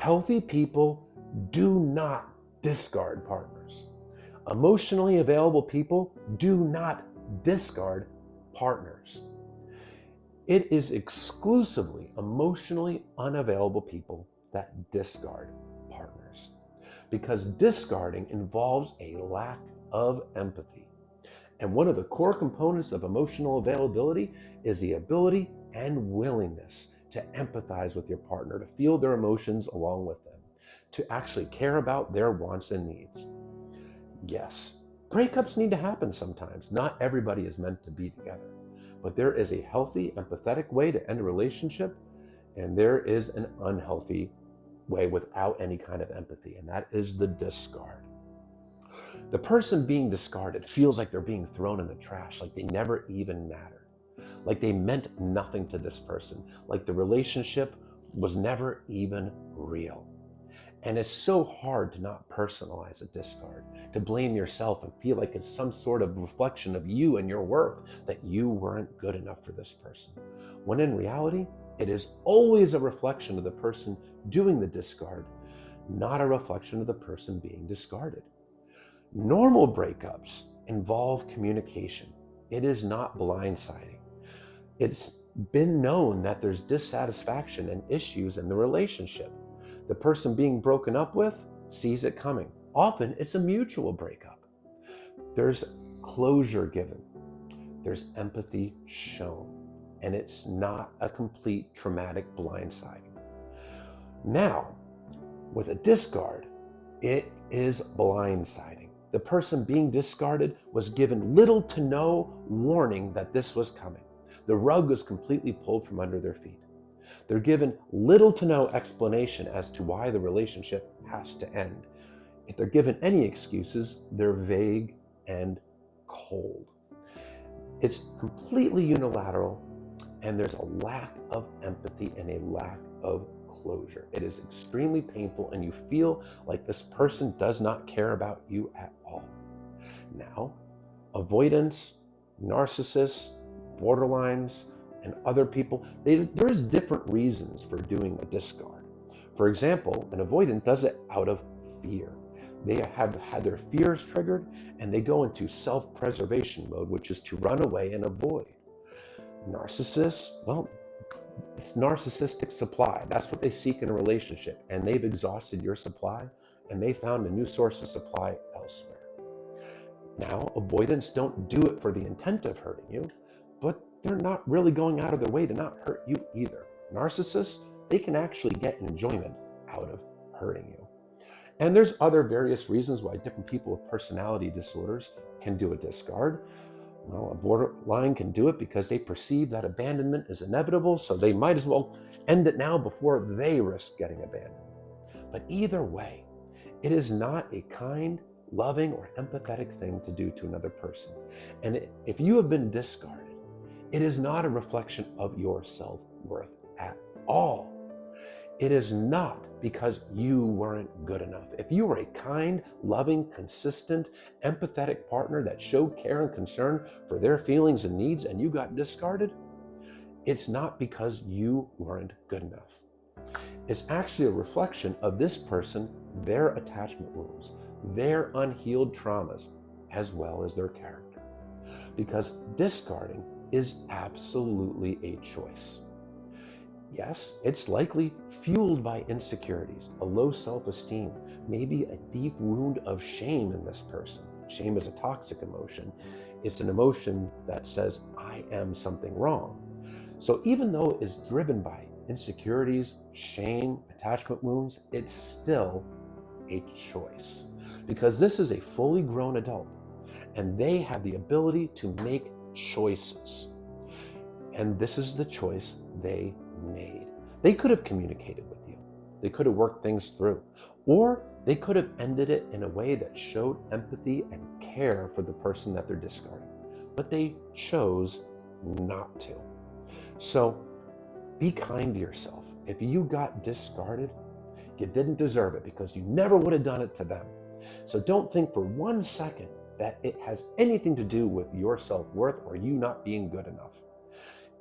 Healthy people do not discard partners. Emotionally available people do not discard partners. It is exclusively emotionally unavailable people that discard partners, because discarding involves a lack of empathy. And one of the core components of emotional availability is the ability and willingness to empathize with your partner, to feel their emotions along with them, to actually care about their wants and needs. Yes, breakups need to happen sometimes. Not everybody is meant to be together. But there is a healthy, empathetic way to end a relationship, and there is an unhealthy way without any kind of empathy, and that is the discard. The person being discarded feels like they're being thrown in the trash, like they never even mattered, like they meant nothing to this person, like the relationship was never even real. And it's so hard to not personalize a discard, to blame yourself and feel like it's some sort of reflection of you and your worth, that you weren't good enough for this person. When in reality, it is always a reflection of the person doing the discard, not a reflection of the person being discarded. Normal breakups involve communication. It is not blindsiding. It's been known that there's dissatisfaction and issues in the relationship. The person being broken up with sees it coming. Often it's a mutual breakup. There's closure given. There's empathy shown. And it's not a complete traumatic blindsiding. Now, with a discard, it is blindsiding. The person being discarded was given little to no warning that this was coming. The rug was completely pulled from under their feet. They're given little to no explanation as to why the relationship has to end. If they're given any excuses, they're vague and cold. It's completely unilateral, and there's a lack of empathy and a lack of closure. It is extremely painful, and you feel like this person does not care about you at all. Now, avoidance, narcissists, borderlines, and other people, there's different reasons for doing a discard. For example, an avoidant does it out of fear. They have had their fears triggered, and they go into self-preservation mode, which is to run away and avoid. Narcissists, well, it's narcissistic supply. That's what they seek in a relationship, and they've exhausted your supply, and they found a new source of supply elsewhere. Now, avoidants don't do it for the intent of hurting you, but they're not really going out of their way to not hurt you either. Narcissists, they can actually get enjoyment out of hurting you. And there's other various reasons why different people with personality disorders can do a discard. Well, a borderline can do it because they perceive that abandonment is inevitable, so they might as well end it now before they risk getting abandoned. But either way, it is not a kind, loving, or empathetic thing to do to another person. And if you have been discarded, it is not a reflection of your self-worth at all. It is not because you weren't good enough. If you were a kind, loving, consistent, empathetic partner that showed care and concern for their feelings and needs, and you got discarded, it's not because you weren't good enough. It's actually a reflection of this person, their attachment wounds, their unhealed traumas, as well as their character. Because discarding is absolutely a choice. Yes, it's likely fueled by insecurities, a low self-esteem, maybe a deep wound of shame in this person. Shame is a toxic emotion. It's an emotion that says, I am something wrong. So even though it's driven by insecurities, shame, attachment wounds, it's still a choice. Because this is a fully grown adult, and they have the ability to make choices. And this is the choice they made. They could have communicated with you. They could have worked things through. Or they could have ended it in a way that showed empathy and care for the person that they're discarding. But they chose not to. So be kind to yourself. If you got discarded, you didn't deserve it because you never would have done it to them. So don't think for 1 second that it has anything to do with your self-worth or you not being good enough.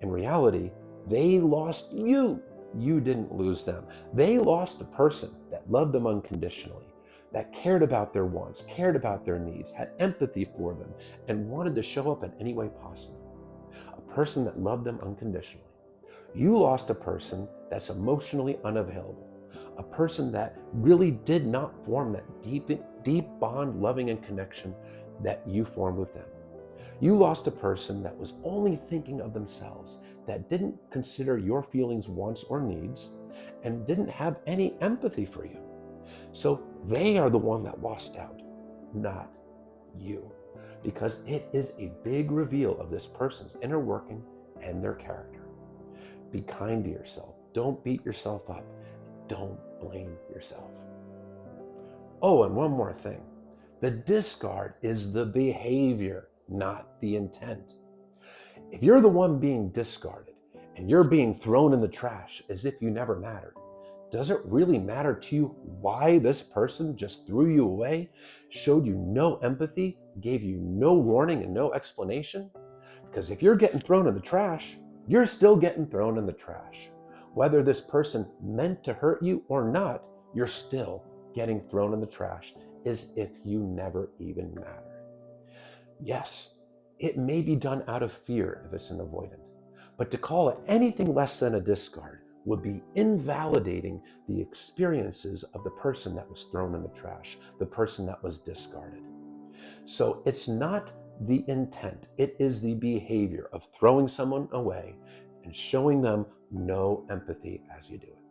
In reality, they lost you. You didn't lose them. They lost a person that loved them unconditionally, that cared about their wants, cared about their needs, had empathy for them, and wanted to show up in any way possible. A person that loved them unconditionally. You lost a person that's emotionally unavailable, a person that really did not form that deep bond, loving, and connection that you formed with them. You lost a person that was only thinking of themselves, that didn't consider your feelings, wants, or needs, and didn't have any empathy for you. So they are the one that lost out, not you, because it is a big reveal of this person's inner working and their character. Be kind to yourself. Don't beat yourself up. Don't blame yourself. Oh, and one more thing. The discard is the behavior, not the intent. If you're the one being discarded and you're being thrown in the trash as if you never mattered, does it really matter to you why this person just threw you away, showed you no empathy, gave you no warning and no explanation? Because if you're getting thrown in the trash, you're still getting thrown in the trash. Whether this person meant to hurt you or not, you're still getting thrown in the trash as if you never even mattered. Yes, it may be done out of fear if it's an avoidant, but to call it anything less than a discard would be invalidating the experiences of the person that was thrown in the trash, the person that was discarded. So it's not the intent, it is the behavior of throwing someone away and showing them no empathy as you do it.